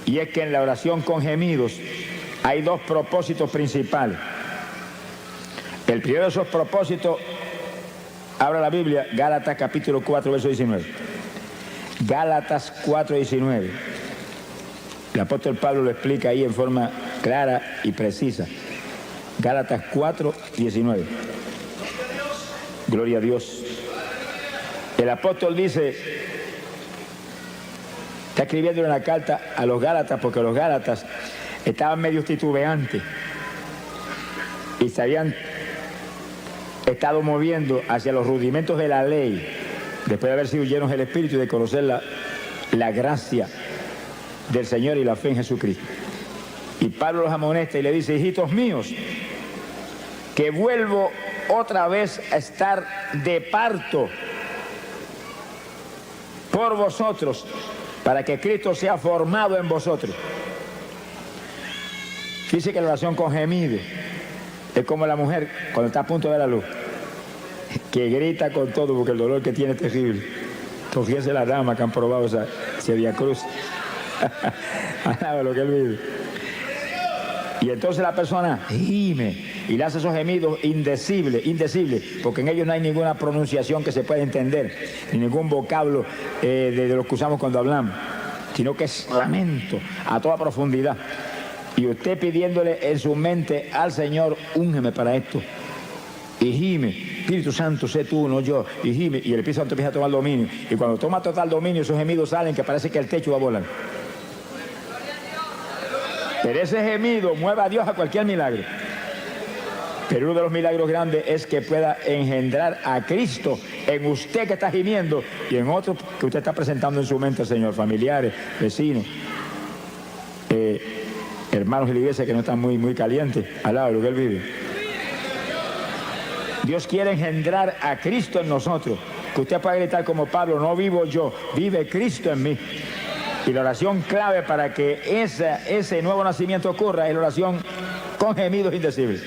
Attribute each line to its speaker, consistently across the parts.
Speaker 1: Y es que en la oración con gemidos hay dos propósitos principales. El primero de esos propósitos, abra la Biblia, Gálatas capítulo 4, verso 19. Gálatas 4, 19. El apóstol Pablo lo explica ahí en forma clara y precisa. Gálatas 4, 19. Gloria a Dios. El apóstol dice, está escribiendo una carta a los Gálatas porque los Gálatas estaban medio titubeantes y se habían estado moviendo hacia los rudimentos de la ley después de haber sido llenos del Espíritu y de conocer la gracia del Señor y la fe en Jesucristo. Y Pablo los amonesta y le dice, hijitos míos, que vuelvo otra vez a estar de parto por vosotros, para que Cristo sea formado en vosotros. Dice que la oración con gemido es como la mujer cuando está a punto de dar la luz, que grita con todo porque el dolor que tiene es terrible. Entonces, fíjense las damas que han probado ese Via Cruz. Lo que él vive. Y entonces la persona gime y le hace esos gemidos indecibles, porque en ellos no hay ninguna pronunciación que se pueda entender, ni ningún vocablo de los que usamos cuando hablamos, sino que es lamento a toda profundidad. Y usted pidiéndole en su mente al Señor, úngeme para esto. Y gime, Espíritu Santo, sé tú, no yo. Y gime, y el Espíritu Santo empieza a tomar dominio. Y cuando toma total dominio, esos gemidos salen que parece que el techo va a volar. Pero ese gemido mueve a Dios a cualquier milagro. Pero uno de los milagros grandes es que pueda engendrar a Cristo en usted que está gimiendo y en otros que usted está presentando en su mente, Señor, familiares, vecinos, hermanos de la iglesia que no están muy calientes al lado de lo que él vive. Dios quiere engendrar a Cristo en nosotros, que usted pueda gritar como Pablo, no vivo yo, vive Cristo en mí. Y la oración clave para que ese nuevo nacimiento ocurra es la oración con gemidos indecibles,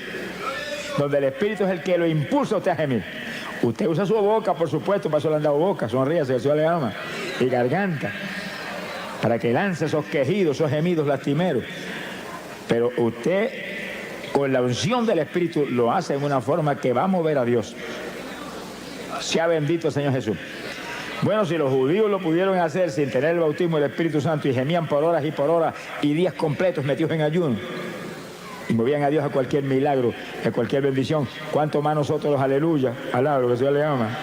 Speaker 1: donde el Espíritu es el que lo impulsa a usted a gemir. Usted usa su boca, por supuesto, para eso le han dado boca, sonríase, el Señor le ama, y garganta, para que lance esos quejidos, esos gemidos lastimeros. Pero usted, con la unción del Espíritu, lo hace en una forma que va a mover a Dios. Sea bendito el Señor Jesús. Bueno, si los judíos lo pudieron hacer sin tener el bautismo del Espíritu Santo y gemían por horas y días completos metidos en ayuno y movían a Dios a cualquier milagro, a cualquier bendición, ¿cuánto más nosotros los aleluya, alaba lo que el Señor le ama?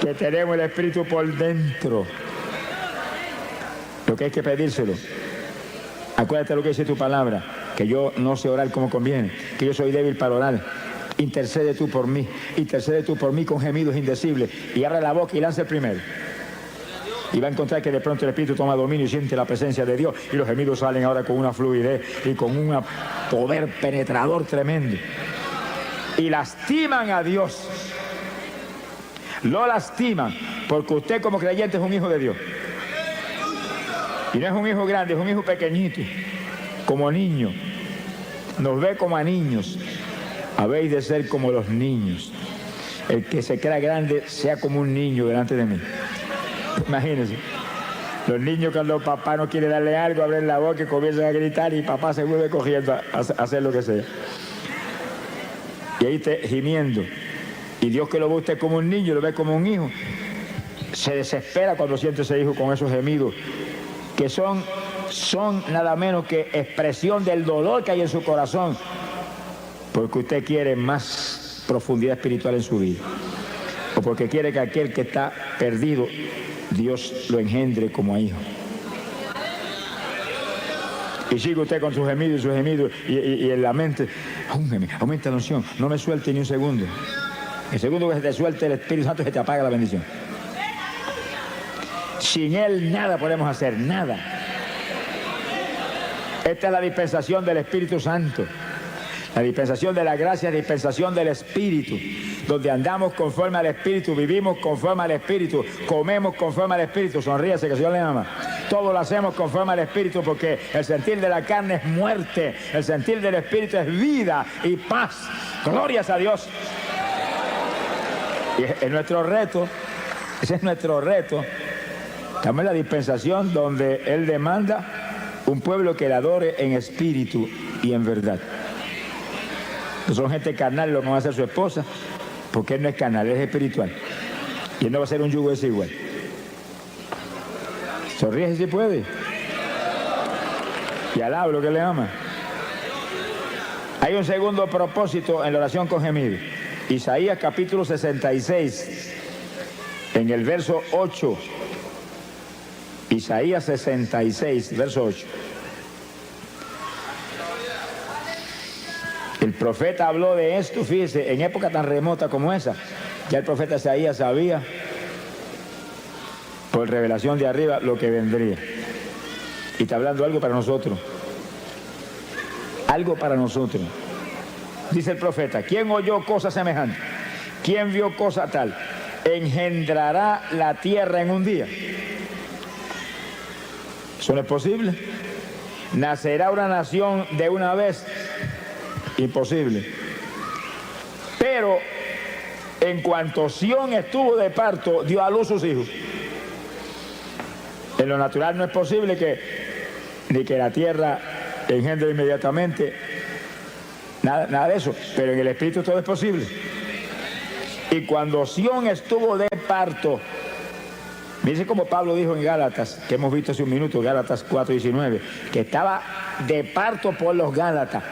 Speaker 1: Que tenemos el Espíritu por dentro. Lo que hay que pedírselo. Acuérdate lo que dice tu palabra, que yo no sé orar como conviene, que yo soy débil para orar. Intercede tú por mí con gemidos indecibles, y abre la boca y lanza el primero. Y va a encontrar que de pronto el Espíritu toma dominio y siente la presencia de Dios, y los gemidos salen ahora con una fluidez y con un poder penetrador tremendo. Y lastiman a Dios. Lo lastiman, porque usted como creyente es un hijo de Dios. Y no es un hijo grande, es un hijo pequeñito, como niño. Nos ve como a niños. Habéis de ser como los niños. El que se crea grande sea como un niño delante de mí. Imagínense. Los niños cuando papá no quiere darle algo, abren la boca y comienzan a gritar y papá se vuelve cogiendo a hacer lo que sea. Y ahí está gimiendo. Y Dios que lo ve usted como un niño, lo ve como un hijo, se desespera cuando siente ese hijo con esos gemidos que son nada menos que expresión del dolor que hay en su corazón, porque usted quiere más profundidad espiritual en su vida, o porque quiere que aquel que está perdido, Dios lo engendre como a hijo. Y sigue usted con sus gemidos y en la mente, aumenta la unción, no me suelte ni un segundo. El segundo que se te suelte el Espíritu Santo, se te apaga la bendición. Sin Él nada podemos hacer, nada. Esta es la dispensación del Espíritu Santo. La dispensación de la gracia, dispensación del Espíritu, donde andamos conforme al Espíritu, vivimos conforme al Espíritu, comemos conforme al Espíritu. Sonríase que el Señor le ama. Todo lo hacemos conforme al Espíritu, porque el sentir de la carne es muerte, el sentir del Espíritu es vida y paz. Glorias a Dios. Y es nuestro reto, ese es nuestro reto. Estamos en la dispensación donde Él demanda Un pueblo que le adore en espíritu y en verdad. No son gente carnal lo que va a hacer su esposa, porque él no es carnal, él es espiritual. Y él no va a ser un yugo desigual. Sonríe si puede. Y alaba lo que le ama. Hay un segundo propósito en la oración con gemido. Isaías capítulo 66, en el verso 8. Isaías 66, verso 8. El profeta habló de esto, fíjese, en época tan remota como esa. Ya el profeta Isaías sabía, por revelación de arriba, lo que vendría. Y está hablando algo para nosotros. Algo para nosotros. Dice el profeta, ¿quién oyó cosa semejante? ¿Quién vio cosa tal? ¿Engendrará la tierra en un día? ¿Eso no es posible? ¿Nacerá una nación de una vez? Imposible. Pero en cuanto Sión estuvo de parto, dio a luz sus hijos. En lo natural no es posible ni que la tierra engendre inmediatamente, nada de eso, pero en el espíritu todo es posible. Y cuando Sión estuvo de parto, dice como Pablo dijo en Gálatas, que hemos visto hace un minuto, Gálatas 4:19, que estaba de parto por los Gálatas,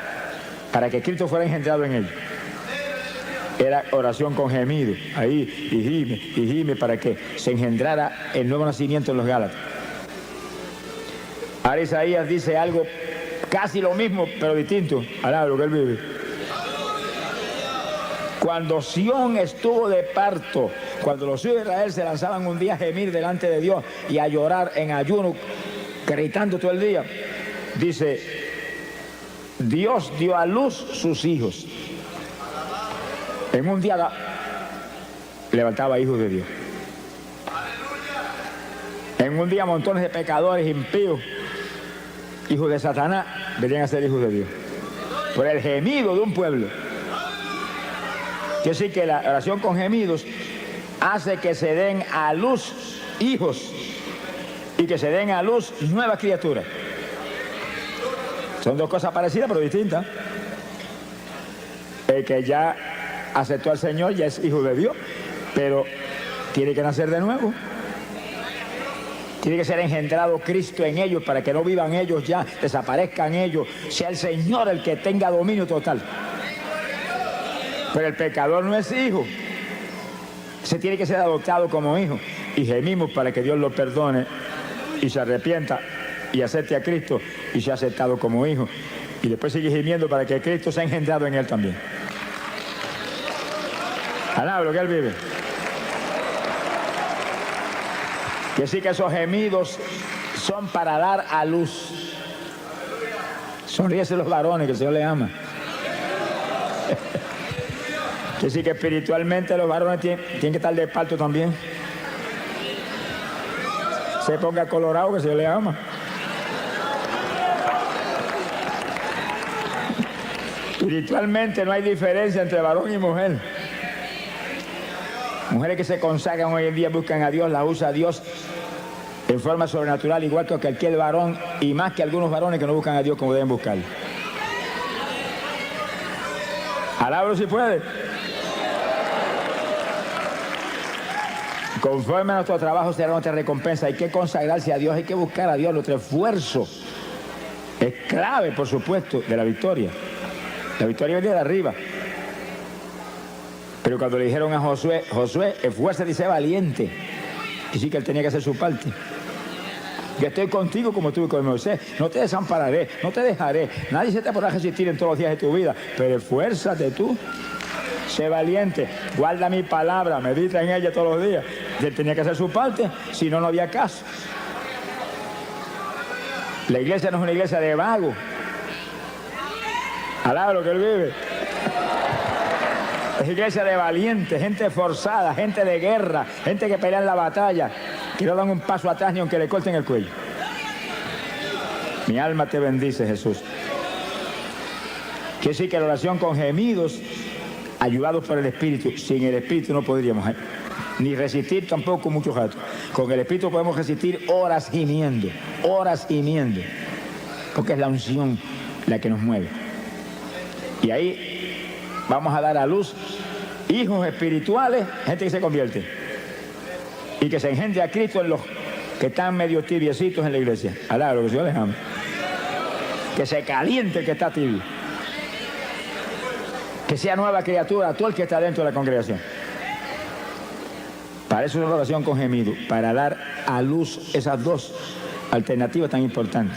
Speaker 1: para que Cristo fuera engendrado en ellos. Era oración con gemido, ahí, y gime, para que se engendrara el nuevo nacimiento en los Gálatas. Ahora Isaías dice algo casi lo mismo, pero distinto. Alaba lo que él vive. Cuando Sión estuvo de parto, cuando los hijos de Israel se lanzaban un día a gemir delante de Dios y a llorar en ayuno, gritando todo el día, dice, Dios dio a luz sus hijos. En un día levantaba hijos de Dios. En un día montones de pecadores impíos, hijos de Satanás, venían a ser hijos de Dios. Por el gemido de un pueblo. Quiere decir que la oración con gemidos hace que se den a luz hijos y que se den a luz nuevas criaturas. Son dos cosas parecidas pero distintas. El que ya aceptó al Señor ya es hijo de Dios, pero tiene que nacer de nuevo. Tiene que ser engendrado Cristo en ellos para que no vivan ellos ya, desaparezcan ellos, sea el Señor el que tenga dominio total. Pero el pecador no es hijo. Se tiene que ser adoptado como hijo. Y gemimos para que Dios lo perdone y se arrepienta y acepte a Cristo y sea aceptado como hijo. Y después sigue gimiendo para que Cristo sea engendrado en él también. Alaba lo que él vive. Que sí que esos gemidos son para dar a luz. Sonríese los varones, que el Señor les ama. Que sí que espiritualmente los varones tienen que estar de parto también. Se ponga colorado, que el Señor les ama. Espiritualmente no hay diferencia entre varón y mujer. Mujeres que se consagran hoy en día buscan a Dios, las usa a Dios en forma sobrenatural, igual que cualquier varón, y más que algunos varones que no buscan a Dios como deben buscarlo. Alábalo si puede. Conforme a nuestro trabajo será nuestra recompensa. Hay que consagrarse a Dios, hay que buscar a Dios. Nuestro esfuerzo es clave, por supuesto, de la victoria. La victoria viene de arriba. Pero cuando le dijeron a Josué, esfuérzate y sé valiente, y sí que él tenía que hacer su parte. Yo estoy contigo como estuve con Moisés. No te desampararé, no te dejaré. Nadie se te podrá resistir en todos los días de tu vida. Pero esfuérzate tú. Sé valiente. Guarda mi palabra. Medita en ella todos los días. Él tenía que hacer su parte. Si no, no había caso. La iglesia no es una iglesia de vagos. Alaba lo que él vive. Es iglesia de valientes, gente forzada, gente de guerra, gente que pelea en la batalla, que no dan un paso atrás ni aunque le corten el cuello. Mi alma te bendice, Jesús. Quiere decir que la oración con gemidos, ayudados por el Espíritu. Sin el Espíritu no podríamos ni resistir tampoco muchos ratos. Con el Espíritu podemos resistir horas gimiendo, horas gimiendo. porque es la unción la que nos mueve. Y ahí vamos a dar a luz hijos espirituales, gente que se convierte y que se engendre a Cristo en los que están medio tibiecitos en la iglesia. Alá, lo que el Señor les ama. Que se caliente el que está tibio. Que sea nueva criatura todo el que está dentro de la congregación. Para eso es una oración con gemido, para dar a luz esas dos alternativas tan importantes.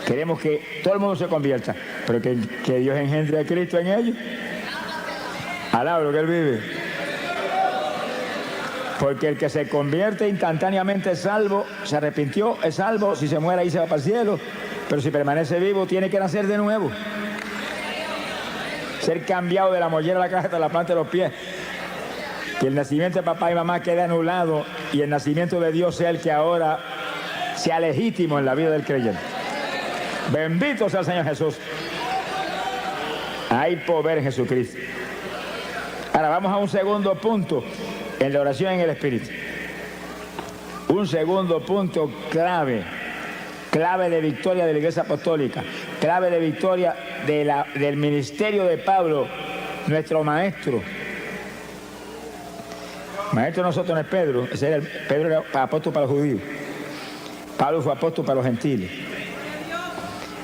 Speaker 1: Queremos que todo el mundo se convierta, pero que Dios engendre a Cristo en ellos. Alá, lo que Él vive. Porque el que se convierte instantáneamente es salvo, se arrepintió, es salvo, si se muere ahí se va para el cielo, pero si permanece vivo tiene que nacer de nuevo. Ser cambiado de la mollera a la caja hasta la planta de los pies. Que el nacimiento de papá y mamá quede anulado y el nacimiento de Dios sea el que ahora sea legítimo en la vida del creyente. Bendito sea el Señor Jesús. Hay poder en Jesucristo. Ahora vamos a un segundo punto en la oración en el Espíritu. Un segundo punto clave de victoria de la Iglesia Apostólica, clave de victoria del ministerio de Pablo, nuestro maestro. Maestro de nosotros no es Pedro, Pedro era apóstol para los judíos. Pablo fue apóstol para los gentiles.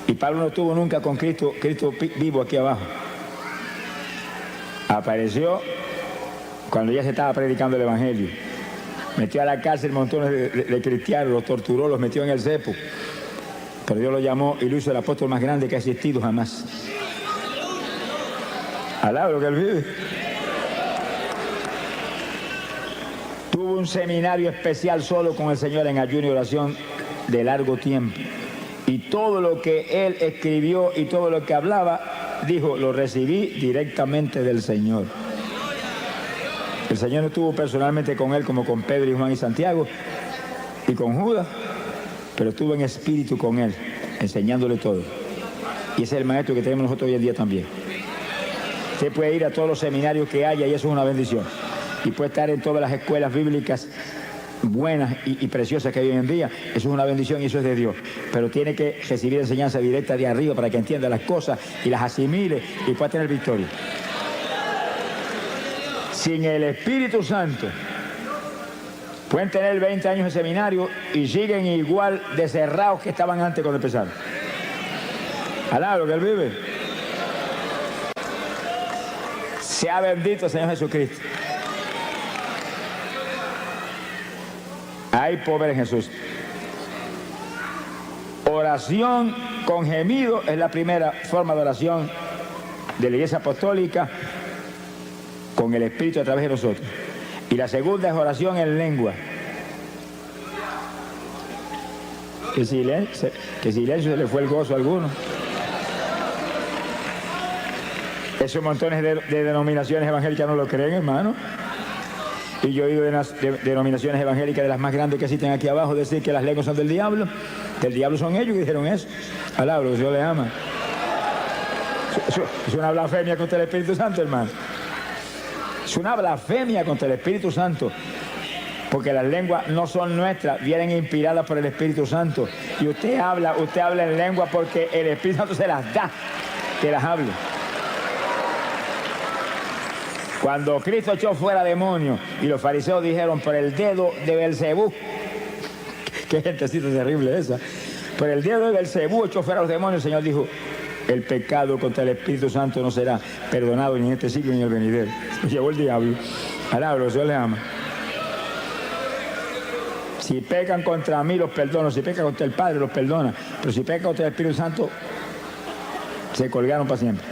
Speaker 1: Y Pablo no estuvo nunca con Cristo vivo aquí abajo. Apareció cuando ya se estaba predicando el Evangelio. Metió a la cárcel montones de cristianos, los torturó, los metió en el cepo. Pero Dios lo llamó y lo hizo el apóstol más grande que ha existido jamás. Alá lo que Él vive. Tuvo un seminario especial solo con el Señor en ayuno y oración de largo tiempo. Y todo lo que Él escribió y todo lo que hablaba, dijo, lo recibí directamente del Señor. El Señor no estuvo personalmente con Él como con Pedro y Juan y Santiago y con Judas, pero estuvo en espíritu con Él, enseñándole todo. Y ese es el maestro que tenemos nosotros hoy en día también. Usted puede ir a todos los seminarios que haya y eso es una bendición. Y puede estar en todas las escuelas bíblicas buenas y preciosas que hay hoy en día. Eso es una bendición y eso es de Dios. Pero tiene que recibir enseñanza directa de arriba para que entienda las cosas y las asimile y pueda tener victoria. Sin el Espíritu Santo, pueden tener 20 años de seminario y siguen igual de cerrados que estaban antes cuando empezaron. Alá, lo que Él vive. Sea bendito el Señor Jesucristo. Hay poder en Jesús. Oración con gemido es la primera forma de oración de la Iglesia Apostólica, con el Espíritu a través de nosotros. Y la segunda es oración en lengua. Que silencio se le fue el gozo a alguno. Esos montones de denominaciones evangélicas no lo creen, hermano. Y yo he oído de denominaciones evangélicas de las más grandes que existen aquí abajo decir que las lenguas son del diablo, que el diablo son ellos que dijeron eso. Alá, que Dios le ama. Es una blasfemia contra el Espíritu Santo, hermano. Es una blasfemia contra el Espíritu Santo, porque las lenguas no son nuestras, vienen inspiradas por el Espíritu Santo. Y usted habla en lengua porque el Espíritu Santo se las da, que las hable. Cuando Cristo echó fuera demonios y los fariseos dijeron por el dedo de Belcebú, qué gentecita terrible esa, por el dedo de Belcebú echó fuera los demonios, el Señor dijo, el pecado contra el Espíritu Santo no será perdonado ni en este siglo ni en el venidero. Lo llevó el diablo. Alá, el Señor le ama. Si pecan contra mí, los perdono. Si pecan contra el Padre, los perdona. Pero si pecan contra el Espíritu Santo, se colgaron para siempre.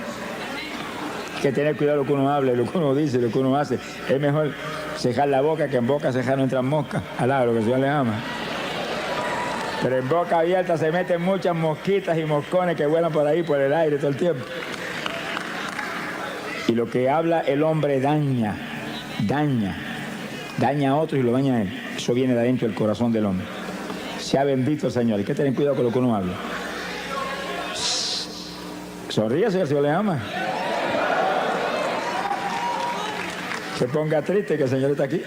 Speaker 1: Hay que tener cuidado lo que uno habla, lo que uno dice, lo que uno hace. Es mejor cejar la boca que en boca cejar no entran moscas. Alá, lo que el Señor le ama. Pero en boca abierta se meten muchas mosquitas y moscones que vuelan por ahí, por el aire todo el tiempo. Y lo que habla el hombre daña a otros y lo daña a él. Eso viene de adentro del corazón del hombre. Sea bendito el Señor. Hay que tener cuidado con lo que uno habla. Sonríase, el Señor le ama. Se ponga triste que el Señor está aquí.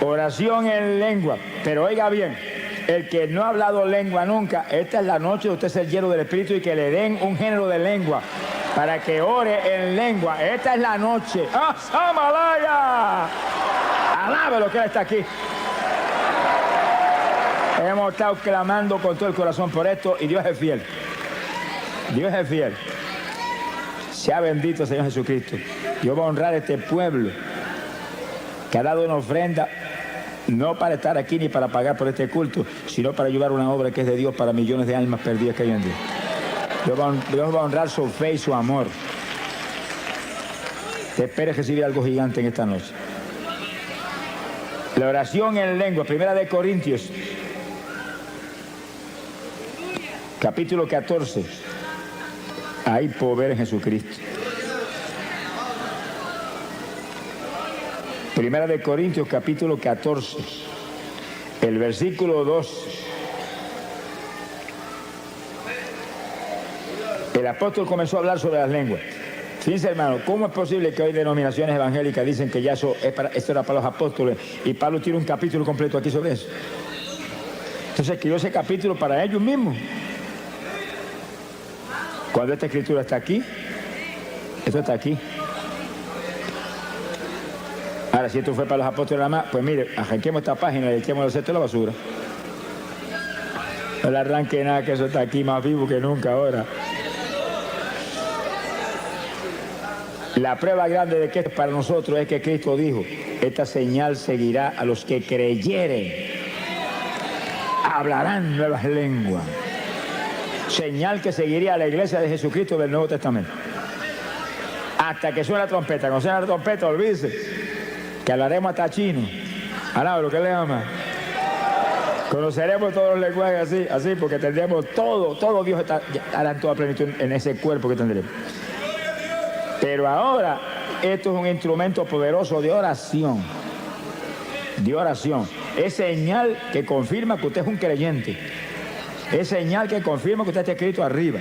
Speaker 1: Oración en lengua. Pero oiga bien, el que no ha hablado lengua nunca, esta es la noche de usted ser lleno del Espíritu y que le den un género de lengua para que ore en lengua. Esta es la noche. ¡Ah, Samalaya! Alabe lo que Él está aquí. Hemos estado clamando con todo el corazón por esto y Dios es fiel. Dios es fiel. Sea bendito el Señor Jesucristo. Dios va a honrar a este pueblo que ha dado una ofrenda, no para estar aquí ni para pagar por este culto, sino para ayudar a una obra que es de Dios para millones de almas perdidas que hay en Dios. Dios va a honrar su fe y su amor. Te espero recibir algo gigante en esta noche. La oración en lengua, 1 de Corintios, capítulo 14. Hay poder en Jesucristo. 1 de Corintios, capítulo 14, el versículo 2. El apóstol comenzó a hablar sobre las lenguas. Fíjense, hermano, ¿cómo es posible que hoy denominaciones evangélicas dicen que ya esto era para los apóstoles y Pablo tiene un capítulo completo aquí sobre eso? Entonces escribió ese capítulo para ellos mismos. Cuando esta escritura está aquí, esto está aquí. Ahora, si esto fue para los apóstoles nada más, pues mire, arranquemos esta página y echemos el cesto a la basura. No le arranque nada, que eso está aquí más vivo que nunca ahora. La prueba grande de que esto es para nosotros es que Cristo dijo, esta señal seguirá a los que creyeren. Hablarán nuevas lenguas. Señal que seguiría a la iglesia de Jesucristo del Nuevo Testamento. Hasta que suene la trompeta. Cuando suene la trompeta, olvídese que hablaremos hasta chino. Alaba lo que le llama. Conoceremos todos los lenguajes así, porque tendremos todo Dios hará en toda plenitud en ese cuerpo que tendremos. Pero ahora, esto es un instrumento poderoso de oración. De oración. Es señal que confirma que usted es un creyente. Es señal que confirma que usted está escrito arriba.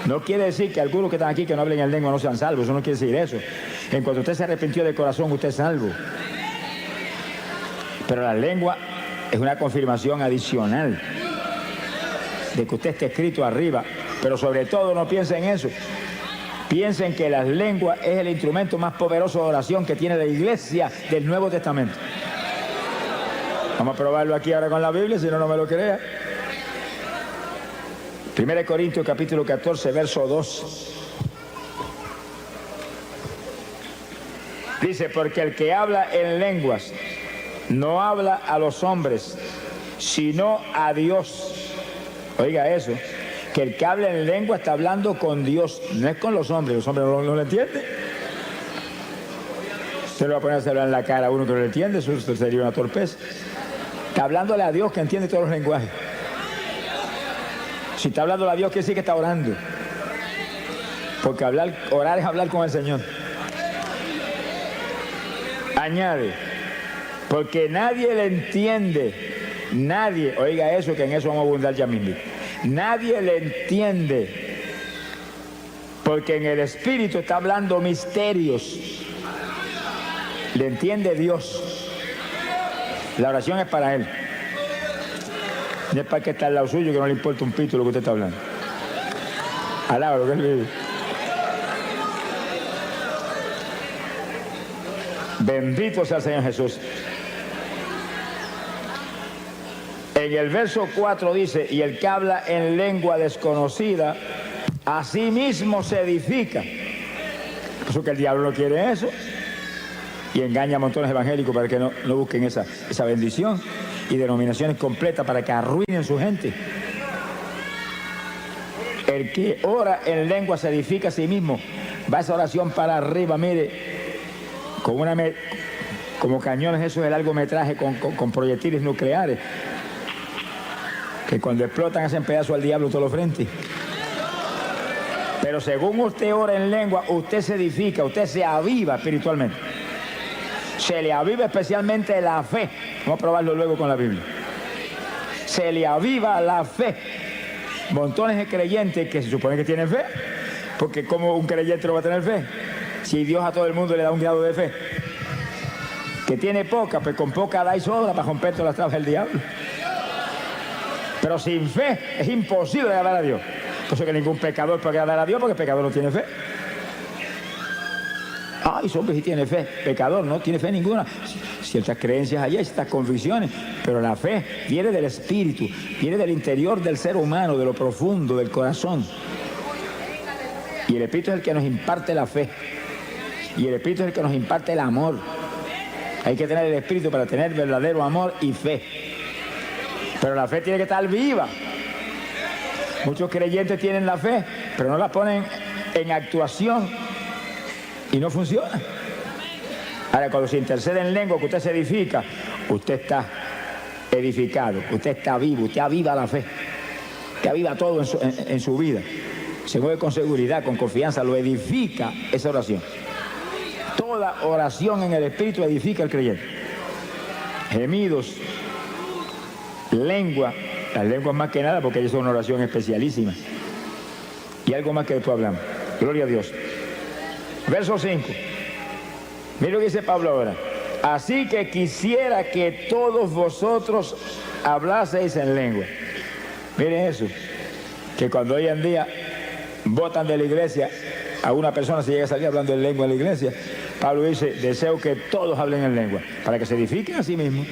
Speaker 1: No quiere decir que algunos que están aquí que no hablen en lengua no sean salvos. Eso no quiere decir eso. En cuanto usted se arrepintió de corazón, usted es salvo. Pero la lengua es una confirmación adicional de que usted está escrito arriba. Pero sobre todo no piensen en eso. Piensen que las lenguas es el instrumento más poderoso de oración que tiene la iglesia del Nuevo Testamento. Vamos a probarlo aquí ahora con la Biblia, si no me lo crea. 1 Corintios capítulo 14, verso 2. Dice, porque el que habla en lenguas no habla a los hombres, sino a Dios. Oiga eso, que el que habla en lengua está hablando con Dios, no es con los hombres no lo entienden. Usted le va a poner a hablar en la cara a uno que no lo entiende, eso sería una torpeza. Está hablándole a Dios que entiende todos los lenguajes. Si está hablando a Dios, quiere decir que está orando. Porque orar es hablar con el Señor. Añade, porque nadie le entiende. Nadie, oiga eso, que en eso vamos a abundar ya mismo. Nadie le entiende. Porque en el Espíritu está hablando misterios. Le entiende Dios. La oración es para Él. No es para que está al lado suyo que no le importa un pito lo que usted está hablando. Alaba lo que Él vive. Bendito sea el Señor Jesús. En el verso 4 dice, y el que habla en lengua desconocida, a sí mismo se edifica. Por eso que el diablo no quiere eso. Y engaña a montones evangélicos para que no busquen esa bendición. Y denominaciones completas para que arruinen su gente. El que ora en lengua se edifica a sí mismo. Va esa oración para arriba, mire, como cañones esos de largometraje con proyectiles nucleares, que cuando explotan hacen pedazo al diablo todos los frentes. Pero según usted ora en lengua, usted se edifica, usted se aviva espiritualmente. Se le aviva especialmente la fe. Vamos a probarlo luego con la Biblia. Se le aviva la fe. Montones de creyentes que se supone que tienen fe, porque como un creyente no va a tener fe, si Dios a todo el mundo le da un grado de fe. Que tiene poca, pues con poca da y sobra para romper todas las trabas del diablo. Pero sin fe es imposible agradar a Dios. Por eso que ningún pecador puede agradar a Dios, porque el pecador no tiene fe. Ay, hombre, sí tiene fe. Pecador no tiene fe ninguna. Ciertas creencias allá, ciertas convicciones, pero la fe viene del espíritu, viene del interior del ser humano, de lo profundo, del corazón. Y el espíritu es el que nos imparte la fe. Y el espíritu es el que nos imparte el amor. Hay que tener el espíritu para tener verdadero amor y fe. Pero la fe tiene que estar viva. Muchos creyentes tienen la fe, pero no la ponen en actuación y no funciona. Ahora, cuando se intercede en lengua, que usted se edifica, usted está edificado, usted está vivo, usted aviva la fe, usted aviva todo en su vida. Se mueve con seguridad, con confianza, lo edifica esa oración. Toda oración en el Espíritu edifica al creyente. Gemidos, lengua, las lenguas más que nada porque ellos son una oración especialísima. Y algo más que después hablamos. Gloria a Dios. Verso 5. Mira lo que dice Pablo ahora. Así que quisiera que todos vosotros hablaseis en lengua. Miren eso. Que cuando hoy en día votan de la iglesia a una persona, si llega a salir hablando en lengua en la iglesia, Pablo dice, deseo que todos hablen en lengua, para que se edifiquen a sí mismos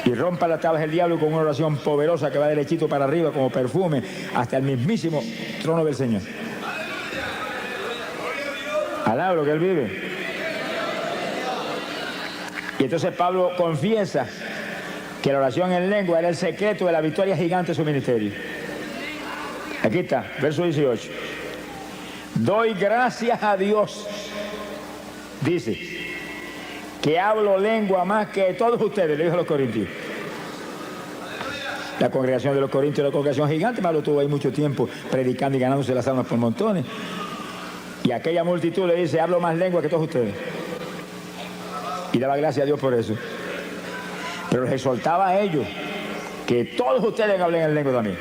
Speaker 1: y rompa las tablas del diablo con una oración poderosa que va derechito para arriba como perfume hasta el mismísimo trono del Señor. Alaba lo que él vive. Y entonces Pablo confiesa que la oración en lengua era el secreto de la victoria gigante de su ministerio. Aquí está, verso 18. Doy gracias a Dios, dice, que hablo lengua más que todos ustedes, le dijo a los corintios. La congregación de los corintios era una congregación gigante, Pablo estuvo ahí mucho tiempo predicando y ganándose las almas por montones. Y aquella multitud le dice, hablo más lengua que todos ustedes. Y daba gracias a Dios por eso. Pero les exhortaba a ellos que todos ustedes hablen en lengua también.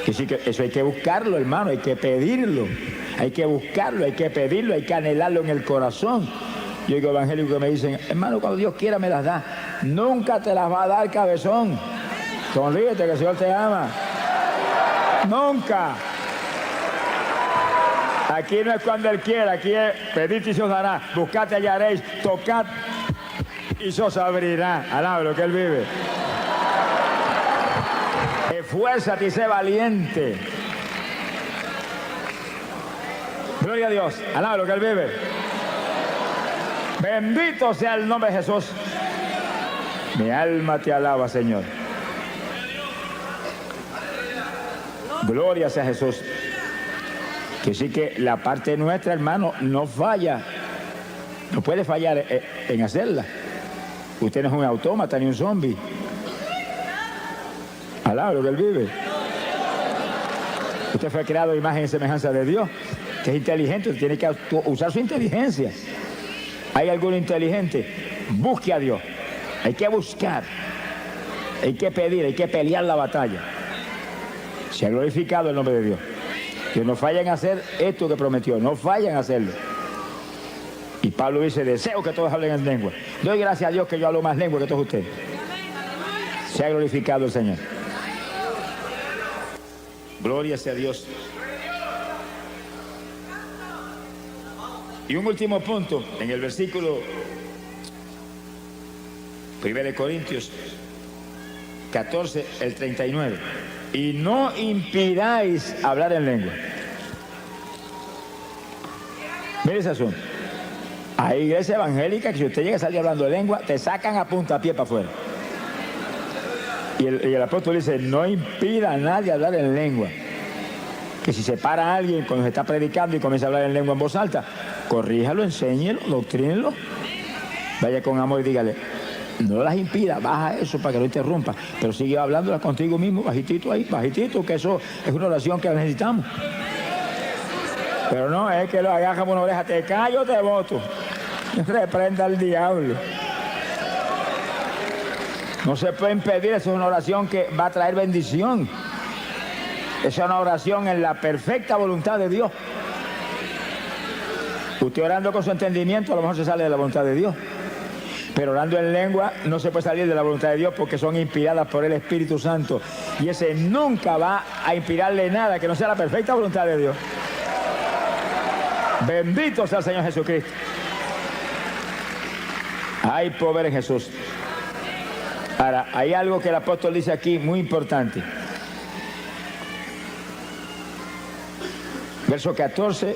Speaker 1: Que sí, que eso hay que buscarlo, hermano, hay que pedirlo. Hay que buscarlo, hay que pedirlo, hay que anhelarlo en el corazón. Yo digo evangélicos que me dicen, hermano, cuando Dios quiera me las da. Nunca te las va a dar, cabezón. Sonríete, que el Señor te ama. Nunca. Aquí no es cuando Él quiera, aquí es pedid y se os dará, buscad y hallaréis, tocad y se os abrirá. Alaba lo que Él vive. Esfuérzate y sé valiente. Gloria a Dios. Alaba lo que Él vive. Bendito sea el nombre de Jesús. Mi alma te alaba, Señor. Gloria sea Jesús. Que sí que la parte nuestra, hermano, no falla. No puede fallar en hacerla. Usted no es un autómata ni un zombie. Alaba lo que Él vive. Usted fue creado a imagen y semejanza de Dios, que es inteligente, tiene que usar su inteligencia. ¿Hay alguno inteligente? Busque a Dios. Hay que buscar, hay que pedir, hay que pelear la batalla. Se ha glorificado el nombre de Dios. Que no fallen a hacer esto que prometió, no fallen a hacerlo. Y Pablo dice, deseo que todos hablen en lengua. Doy gracias a Dios que yo hablo más lengua que todos ustedes. Se ha glorificado el Señor. Gloria sea a Dios. Y un último punto, en el versículo 1 Corintios 14, el 39. Y no impidáis hablar en lengua. Mire ese asunto. Hay iglesia evangélica que si usted llega a salir hablando de lengua, te sacan a puntapié para afuera. Y el apóstol dice, no impida a nadie hablar en lengua. Que si se para alguien cuando se está predicando y comienza a hablar en lengua en voz alta, corríjalo, enséñelo, doctrínelo. Vaya con amor y dígale, no las impida, baja eso para que no interrumpa, pero sigue hablándola contigo mismo, bajitito ahí, bajitito, que eso es una oración que necesitamos. Pero no, es que lo agarra por una oreja, te callo, te voto. Reprenda al diablo. No se puede impedir, eso es una oración que va a traer bendición. Esa es una oración en la perfecta voluntad de Dios. Usted orando con su entendimiento, a lo mejor se sale de la voluntad de Dios. Pero orando en lengua no se puede salir de la voluntad de Dios porque son inspiradas por el Espíritu Santo. Y ese nunca va a inspirarle nada que no sea la perfecta voluntad de Dios. Bendito sea el Señor Jesucristo. Hay poder en Jesús. Ahora, hay algo que el apóstol dice aquí muy importante. Verso 14.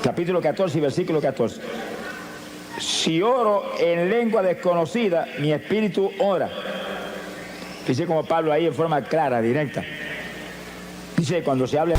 Speaker 1: Capítulo 14 y versículo 14. Si oro en lengua desconocida, mi espíritu ora. Dice como Pablo ahí en forma clara, directa. Dice cuando se habla...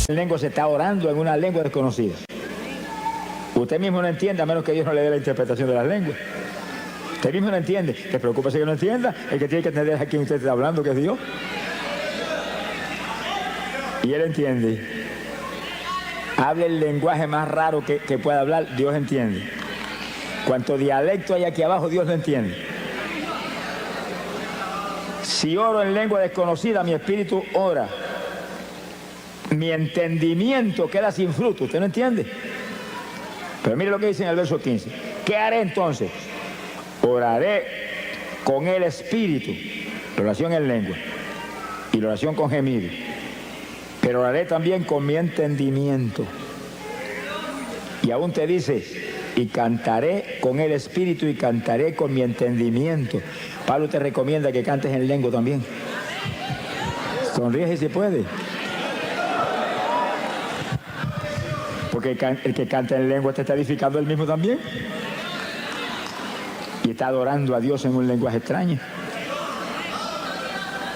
Speaker 1: lengua se está orando en una lengua desconocida. Usted mismo no entiende a menos que Dios no le dé la interpretación de las lenguas. Usted mismo no entiende. ¿Te preocupa si que no entienda? El que tiene que entender es a quien usted está hablando, que es Dios. Y Él entiende. Hable el lenguaje más raro que pueda hablar, Dios entiende. Cuanto dialecto hay aquí abajo, Dios lo entiende. Si oro en lengua desconocida, mi espíritu ora. Mi entendimiento queda sin fruto. ¿Usted no entiende? Pero mire lo que dice en el verso 15. ¿Qué haré entonces? Oraré con el espíritu. La oración en lengua. Y la oración con gemido. Pero oraré también con mi entendimiento. Y aún te dice, y cantaré con el espíritu y cantaré con mi entendimiento. Pablo te recomienda que cantes en lengua también. Sonríe si puede. Porque el que canta en lengua te está edificando él mismo también. Y está adorando a Dios en un lenguaje extraño.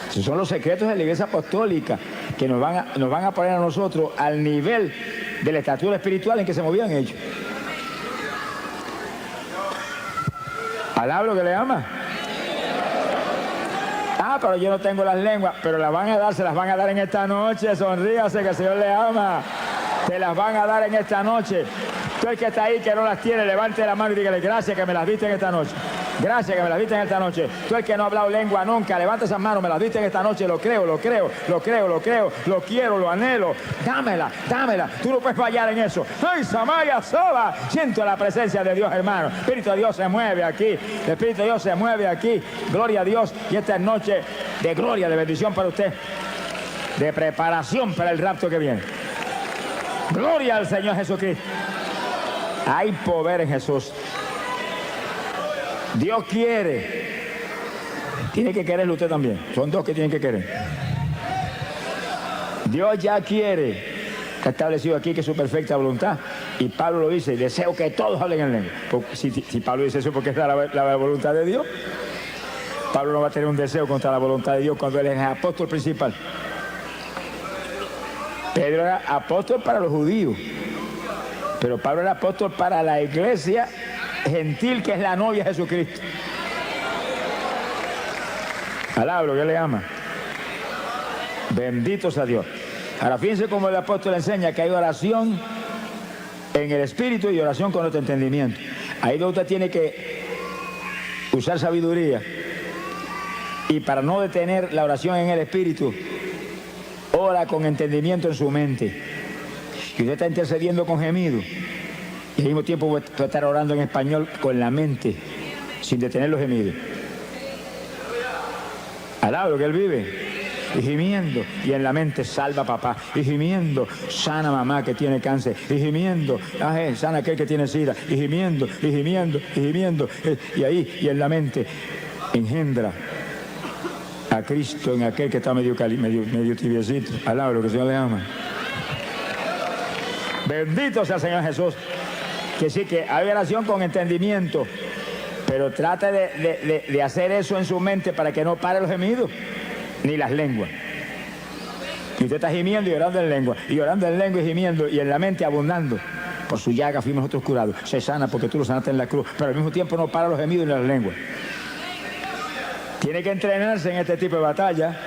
Speaker 1: Esos son los secretos de la Iglesia Apostólica que nos van a poner a nosotros al nivel de la estatura espiritual en que se movían ellos. ¿Alabro que le ama? Ah, pero yo no tengo las lenguas, pero las van a dar, se las van a dar en esta noche. Sonríase que el Señor le ama. Te las van a dar en esta noche. Tú el que está ahí que no las tiene, levante la mano y dígale gracias que me las diste en esta noche. Gracias que me las diste en esta noche. Tú el que no ha hablado lengua nunca, levanta esas manos, me las diste en esta noche. Lo creo, lo creo, lo creo, lo creo, lo quiero, lo anhelo. Dámela, dámela. Tú no puedes fallar en eso. ¡Ay, Samaya Soba! Siento la presencia de Dios, hermano. El Espíritu de Dios se mueve aquí. El Espíritu de Dios se mueve aquí. Gloria a Dios. Y esta es noche de gloria, de bendición para usted. De preparación para el rapto que viene. Gloria al Señor Jesucristo. Hay poder en Jesús. Dios quiere. Tiene que quererlo usted también. Son dos que tienen que querer. Dios ya quiere. Está establecido aquí que es su perfecta voluntad. Y Pablo lo dice, deseo que todos hablen en lengua. Si Pablo dice eso porque es la voluntad de Dios. Pablo no va a tener un deseo contra la voluntad de Dios cuando él es el apóstol principal. Pedro era apóstol para los judíos, pero Pablo era apóstol para la iglesia gentil que es la novia de Jesucristo. Alabro, que le ama. Bendito sea Dios. Ahora fíjense cómo el apóstol enseña que hay oración en el espíritu y oración con nuestro entendimiento. Ahí donde usted tiene que usar sabiduría. Y para no detener la oración en el espíritu, ora con entendimiento en su mente. Y usted está intercediendo con gemido. Y al mismo tiempo va a estar orando en español con la mente, sin detener los gemidos. Alaba lo que él vive. Y gimiendo, y en la mente salva a papá, y gimiendo, sana a mamá que tiene cáncer, y gimiendo, sana a aquel que tiene sida, y gimiendo, y gimiendo, y gimiendo, y ahí, y en la mente, engendra a Cristo en aquel que está medio tibiecito. Alaba lo que el Señor le ama. Bendito sea el Señor Jesús. Que sí, que hay oración con entendimiento, pero trate de hacer eso en su mente para que no pare los gemidos ni las lenguas. Y usted está gimiendo y orando en lengua, y orando en lengua y gimiendo, y en la mente abundando. Por su llaga fuimos nosotros curados. Se sana porque tú lo sanaste en la cruz, pero al mismo tiempo no para los gemidos ni las lenguas. Tiene que entrenarse en este tipo de batalla.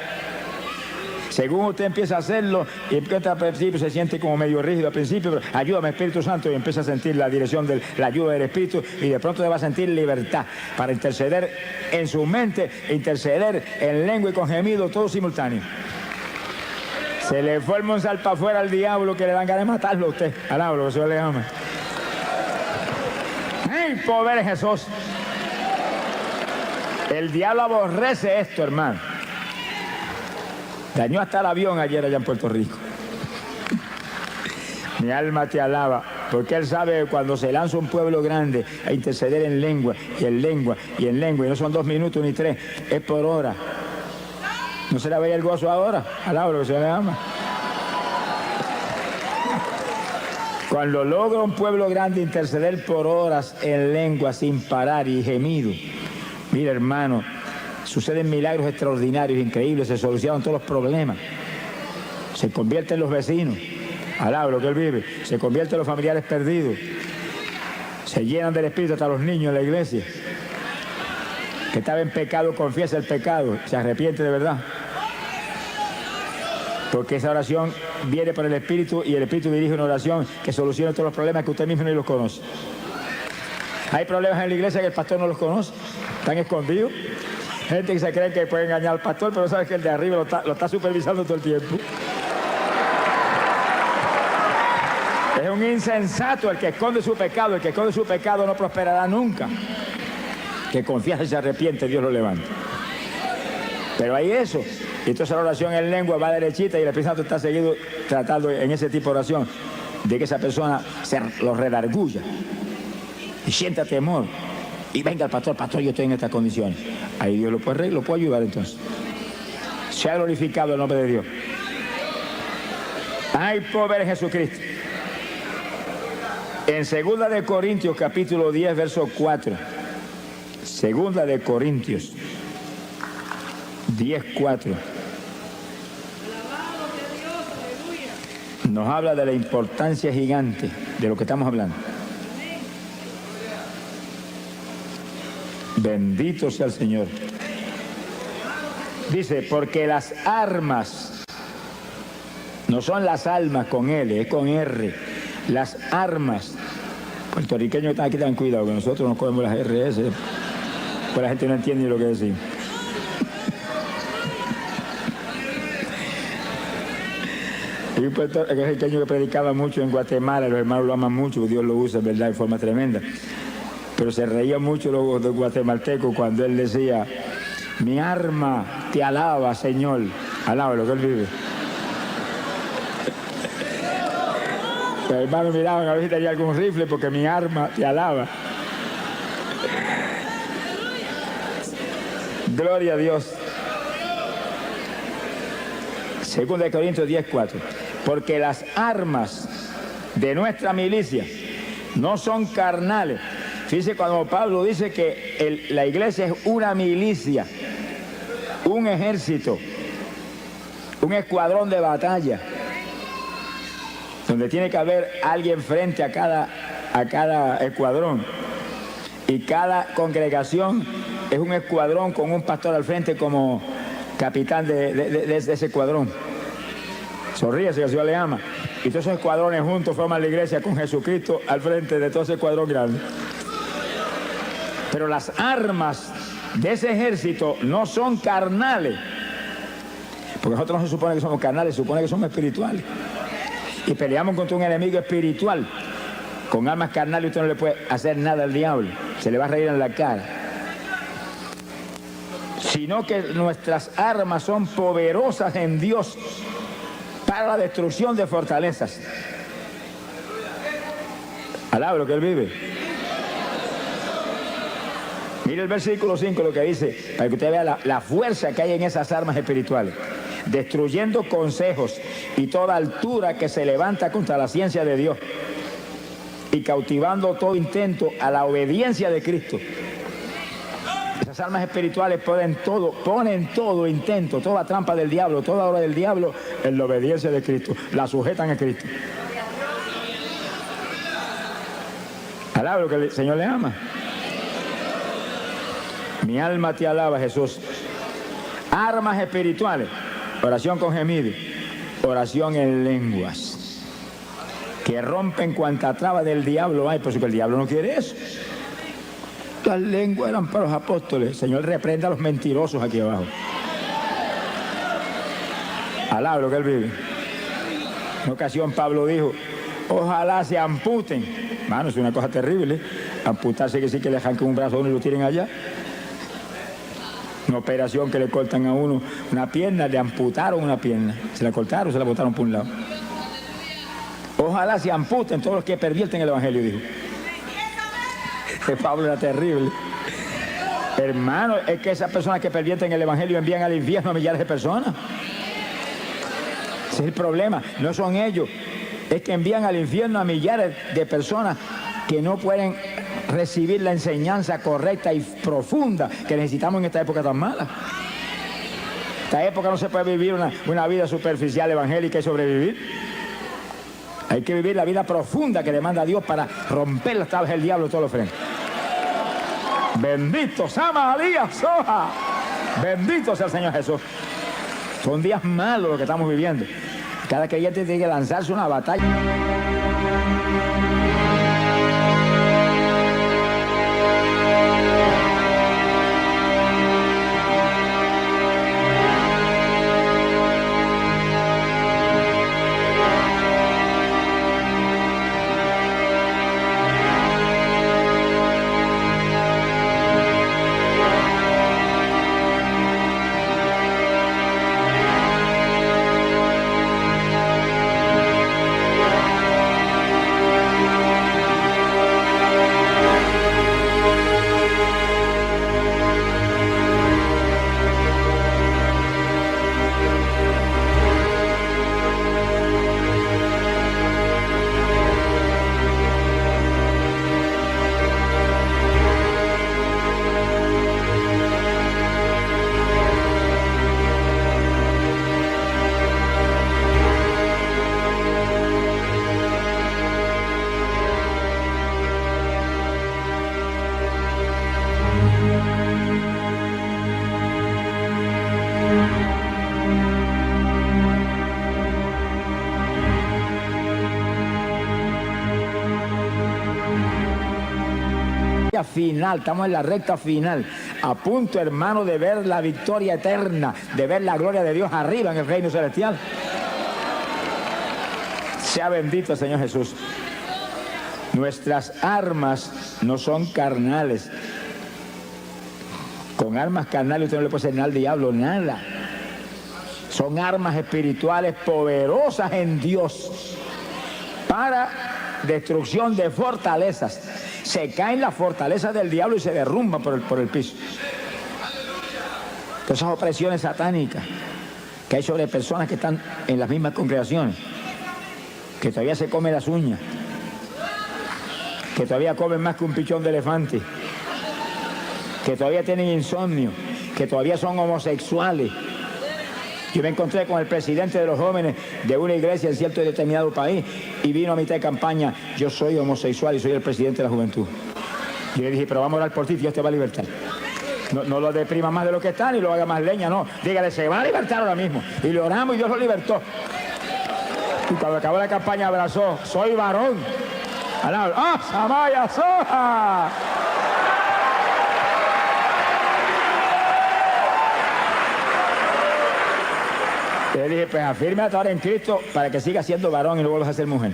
Speaker 1: Según usted empieza a hacerlo, y al principio se siente como medio rígido al principio, pero ayúdame Espíritu Santo, y empieza a sentir la dirección de la ayuda del Espíritu, y de pronto va a sentir libertad para interceder en su mente, interceder en lengua y con gemido, todo simultáneo. Se le forma un salpa afuera al diablo que le dan ganas de matarlo a usted. Alaba lo que se le ama. ¡Ay, pobre Jesús! El diablo aborrece esto, hermano. Dañó hasta el avión ayer allá en Puerto Rico. Mi alma te alaba, porque él sabe que cuando se lanza un pueblo grande a interceder en lengua, y en lengua, y en lengua, y no son 2 minutos ni 3, es por hora. ¿No se le veía el gozo ahora? Alaba lo que se le ama. Cuando logra un pueblo grande interceder por horas en lengua sin parar y gemido, mira hermano, suceden milagros extraordinarios, increíbles, se solucionan todos los problemas. Se convierten los vecinos, alaba lo que él vive, se convierten los familiares perdidos, se llenan del Espíritu hasta los niños en la iglesia. Que estaba en pecado, confiesa el pecado, se arrepiente de verdad. Porque esa oración viene por el Espíritu, y el Espíritu dirige una oración que soluciona todos los problemas que usted mismo no los conoce. Hay problemas en la iglesia que el pastor no los conoce, están escondidos. Gente que se cree que puede engañar al pastor, pero sabe que el de arriba lo está supervisando todo el tiempo. Es un insensato el que esconde su pecado. El que esconde su pecado no prosperará nunca. Que confiesa y se arrepiente, Dios lo levanta. Pero hay eso. Y entonces la oración en lengua va derechita, y el Espíritu Santo está seguido tratando en ese tipo de oración de que esa persona se lo redarguya y sienta temor. Y venga el pastor, yo estoy en estas condiciones. Ahí Dios lo puede ayudar entonces. Se ha glorificado el nombre de Dios. Ay, pobre Jesucristo. En 2 de Corintios, capítulo 10, verso 4. 2 de Corintios 10, 4. Nos habla de la importancia gigante de lo que estamos hablando. Bendito sea el Señor. Dice, porque las armas no son las almas con L, es con R. Las armas. Puertorriqueños que están aquí, ten cuidado, que nosotros nos cogemos las RS, pues la gente no entiende lo que decimos. Y un puertorriqueño que predicaba mucho en Guatemala, los hermanos lo aman mucho, Dios lo usa, ¿verdad?, de forma tremenda. Pero se reía mucho los guatemaltecos cuando él decía, mi arma te alaba, Señor. Alaba lo que él vive. Los hermanos miraban a ver si tenía algún rifle, porque mi arma te alaba. Gloria a Dios. 2 de Corintios 10, 4. Porque las armas de nuestra milicia no son carnales. Fíjese cuando Pablo dice que la iglesia es una milicia, un ejército, un escuadrón de batalla, donde tiene que haber alguien frente a cada escuadrón. Y cada congregación es un escuadrón con un pastor al frente como capitán de ese escuadrón. Sonríe, si el Señor le ama. Y todos esos escuadrones juntos forman la iglesia con Jesucristo al frente de todo ese escuadrón grande. Pero las armas de ese ejército no son carnales. Porque nosotros no se supone que somos carnales, se supone que somos espirituales. Y peleamos contra un enemigo espiritual. Con armas carnales usted no le puede hacer nada al diablo. Se le va a reír en la cara. Sino que nuestras armas son poderosas en Dios para la destrucción de fortalezas. Alaba lo que Él vive. Mire el versículo 5 lo que dice, para que usted vea la fuerza que hay en esas armas espirituales. Destruyendo consejos y toda altura que se levanta contra la ciencia de Dios. Y cautivando todo intento a la obediencia de Cristo. Esas armas espirituales ponen todo intento, toda trampa del diablo, toda obra del diablo en la obediencia de Cristo. La sujetan a Cristo. Alaba lo que el Señor le ama. Mi alma te alaba, Jesús. Armas espirituales. Oración con gemido. Oración en lenguas. Que rompen cuanta traba del diablo hay, por eso que el diablo no quiere eso. Las lenguas eran para los apóstoles. El Señor reprenda a los mentirosos aquí abajo. Alaba lo que Él vive. En una ocasión Pablo dijo, ojalá se amputen. Mano, es una cosa terrible. Amputarse que sí que le dejan que un brazo a uno y lo tiren allá. Una operación que le cortan a uno una pierna, le amputaron una pierna. Se la cortaron, se la botaron por un lado. Ojalá se amputen todos los que pervierten el evangelio, dijo. Pablo era terrible. Hermano, es que esas personas que pervierten el evangelio envían al infierno a millares de personas. Ese es el problema. No son ellos. Es que envían al infierno a millares de personas que no pueden recibir la enseñanza correcta y profunda que necesitamos en esta época tan mala. Esta época no se puede vivir una vida superficial evangélica y sobrevivir. Hay que vivir la vida profunda que demanda Dios para romper las tablas del diablo de todos los frentes. Bendito sea María Soja. Bendito sea el Señor Jesús. Son días malos los que estamos viviendo. Cada creyente tiene que lanzarse una batalla. Final, estamos en la recta final, a punto, hermano, de ver la victoria eterna, de ver la gloria de Dios arriba en el reino celestial. Sea bendito el Señor Jesús. Nuestras armas no son carnales. Con armas carnales usted no le puede hacer nada al diablo, nada. Son armas espirituales poderosas en Dios para destrucción de fortalezas. Se caen las fortalezas del diablo y se derrumban por el piso. Todas esas opresiones satánicas que hay sobre personas que están en las mismas congregaciones, que todavía se comen las uñas, que todavía comen más que un pichón de elefante, que todavía tienen insomnio, que todavía son homosexuales. Yo me encontré con el presidente de los jóvenes de una iglesia en cierto y determinado país y vino a mitad de campaña, yo soy homosexual y soy el presidente de la juventud. Yo le dije, pero vamos a orar por ti, Dios te va a libertar. No lo deprima más de lo que está ni lo haga más leña, no. Dígale, se va a libertar ahora mismo. Y le oramos y Dios lo libertó. Y cuando acabó la campaña abrazó, soy varón. ¡Ah, Samaya Soja! Le dije, pues afírmate ahora en Cristo para que sigas siendo varón y no vuelvas a ser mujer.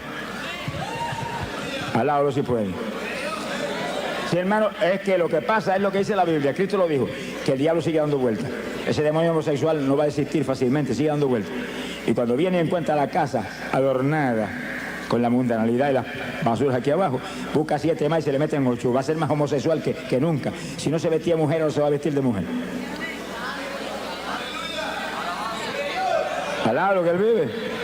Speaker 1: Alábalo si puede. Sí, hermano, es que lo que pasa es lo que dice la Biblia. Cristo lo dijo, que el diablo sigue dando vueltas. Ese demonio homosexual no va a desistir fácilmente, sigue dando vueltas. Y cuando viene y encuentra la casa adornada con la mundanalidad y las basuras aquí abajo, busca 7 más y se le mete en 8. Va a ser más homosexual que nunca. Si no se vestía de mujer, no se va a vestir de mujer. Palabra que él vive.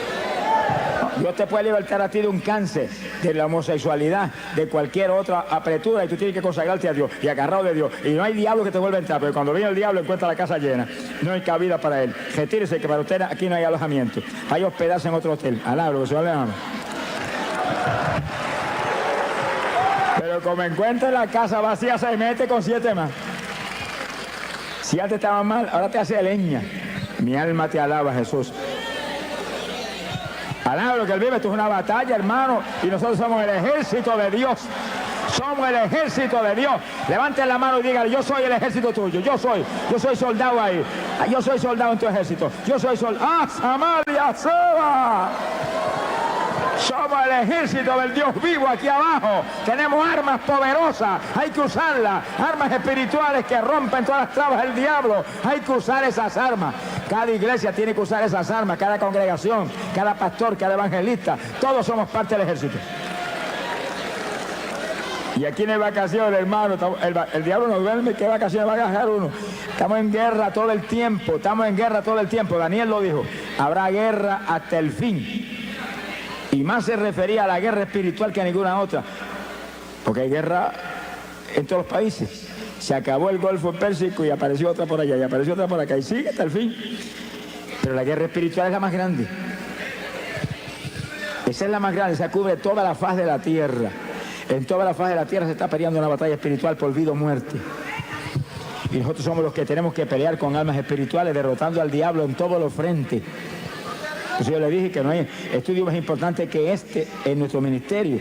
Speaker 1: Dios te puede libertar a ti de un cáncer, de la homosexualidad, de cualquier otra apretura, y tú tienes que consagrarte a Dios y agarrado de Dios. Y no hay diablo que te vuelva a entrar, pero cuando viene el diablo encuentra la casa llena. No hay cabida para él. Retírese, que para usted aquí no hay alojamiento. Hay hospedarse en otro hotel. Alabro, que se va a Pero como encuentra la casa vacía, se mete con 7 más. Si antes estaba mal, ahora te hace leña. Mi alma te alaba, Jesús. Alabro que él vive. Esto es una batalla, hermano, y nosotros somos el ejército de Dios. Somos el ejército de Dios. Levanten la mano y digan, yo soy el ejército tuyo. Yo soy soldado ahí. Yo soy soldado en tu ejército. Yo soy soldado. ¡Ah, Samaria, Seba! Somos el ejército del Dios vivo aquí abajo. Tenemos armas poderosas. Hay que usarlas. Armas espirituales que rompen todas las trabas del diablo. Hay que usar esas armas. Cada iglesia tiene que usar esas armas. Cada congregación, cada pastor, cada evangelista. Todos somos parte del ejército. Y aquí no hay vacaciones, hermano. El diablo no duerme. ¿Qué vacaciones va a agarrar uno? Estamos en guerra todo el tiempo. Estamos en guerra todo el tiempo. Daniel lo dijo. Habrá guerra hasta el fin. Y más se refería a la guerra espiritual que a ninguna otra. Porque hay guerra en todos los países. Se acabó el Golfo Pérsico y apareció otra por allá, y apareció otra por acá, y sigue hasta el fin. Pero la guerra espiritual es la más grande. Esa es la más grande, esa cubre toda la faz de la tierra. En toda la faz de la tierra se está peleando una batalla espiritual por vida o muerte. Y nosotros somos los que tenemos que pelear con almas espirituales, derrotando al diablo en todos los frentes. Entonces yo le dije que no hay estudio más importante que este en nuestro ministerio,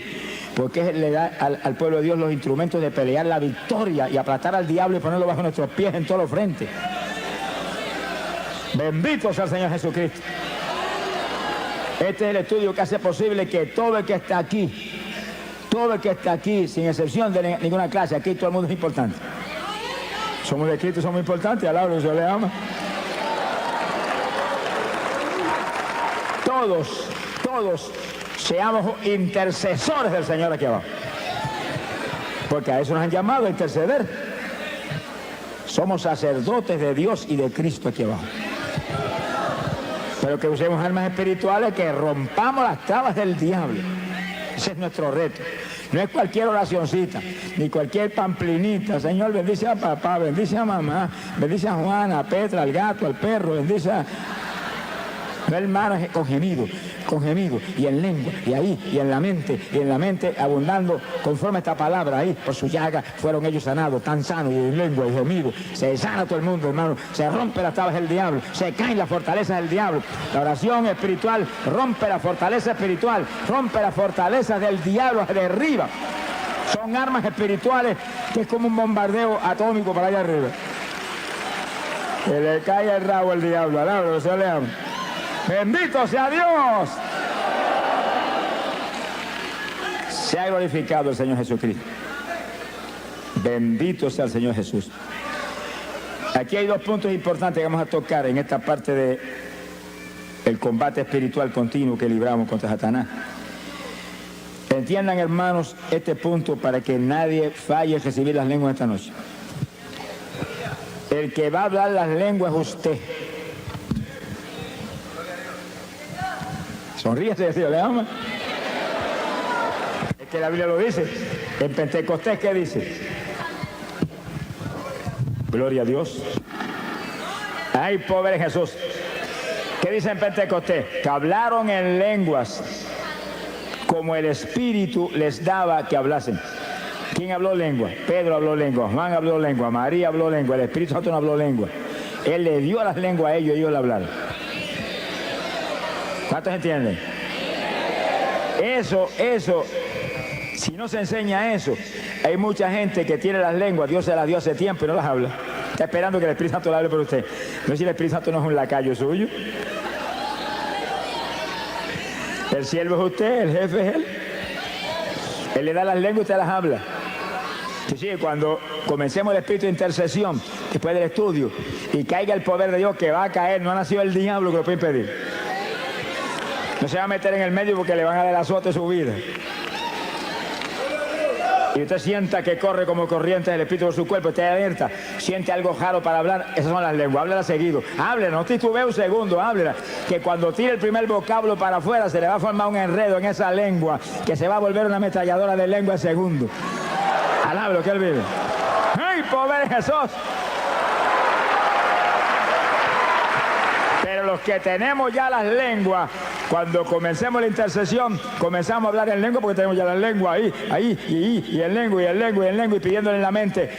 Speaker 1: porque le da al pueblo de Dios los instrumentos de pelear la victoria y aplastar al diablo y ponerlo bajo nuestros pies en todos los frentes. Bendito sea el Señor Jesucristo. Este es el estudio que hace posible que todo el que está aquí, sin excepción de ninguna clase, aquí todo el mundo es importante. Somos de Cristo, somos importantes, alabado, Dios le ama. Todos seamos intercesores del Señor aquí abajo. Porque a eso nos han llamado, a interceder. Somos sacerdotes de Dios y de Cristo aquí abajo. Pero que usemos armas espirituales, que rompamos las trabas del diablo. Ese es nuestro reto. No es cualquier oracioncita, ni cualquier pamplinita. Señor, bendice a papá, bendice a mamá, bendice a Juana, a Petra, al gato, al perro, bendice a... No, hermano, es con gemido, y en lengua, y ahí, y en la mente abundando conforme esta palabra ahí, por su llaga fueron ellos sanados, tan sanos, y en lengua, y gemido, se sana todo el mundo, hermano, se rompe las tablas del diablo, se caen las fortalezas del diablo, la oración espiritual rompe la fortaleza espiritual, rompe las fortalezas del diablo, derriba, son armas espirituales que es como un bombardeo atómico para allá arriba, que le cae el rabo al diablo, alabro, que se le ama. Bendito sea Dios. Se ha glorificado el Señor Jesucristo. Bendito sea el Señor Jesús. Aquí hay 2 puntos importantes que vamos a tocar en esta parte de el combate espiritual continuo que libramos contra Satanás. Entiendan, hermanos, este punto para que nadie falle en recibir las lenguas esta noche. El que va a hablar las lenguas es usted. Sonríese, Dios le ama. Es que la Biblia lo dice. En Pentecostés, ¿qué dice? Gloria a Dios. Ay, pobre Jesús. ¿Qué dice en Pentecostés? Que hablaron en lenguas como el Espíritu les daba que hablasen. ¿Quién habló lengua? Pedro habló lengua, Juan habló lengua, María habló lengua, el Espíritu Santo no habló lengua. Él le dio las lenguas a ellos y ellos le hablaron. ¿Cuántos entienden? Eso, si no se enseña eso, hay mucha gente que tiene las lenguas, Dios se las dio hace tiempo y no las habla. Está esperando que el Espíritu Santo le hable por usted. No sé si el Espíritu Santo no es un lacayo suyo. El siervo es usted, el jefe es él. Él le da las lenguas y usted las habla. Sí, cuando comencemos el espíritu de intercesión, después del estudio, y caiga el poder de Dios, que va a caer, no ha nacido el diablo que lo puede impedir. No se va a meter en el medio porque le van a dar azote su vida. Y usted sienta que corre como corriente del espíritu por su cuerpo, esté alerta, siente algo raro para hablar, esas son las lenguas, háblela seguido, háblela, no titubee un segundo, háblela, que cuando tire el primer vocablo para afuera se le va a formar un enredo en esa lengua, que se va a volver una ametralladora de lengua en segundo. Alábelo, que él vive. ¡Ay, poder Jesús! Pero los que tenemos ya las lenguas, cuando comencemos la intercesión, comenzamos a hablar en lengua porque tenemos ya las lenguas ahí, y en lengua, y pidiéndole en la mente,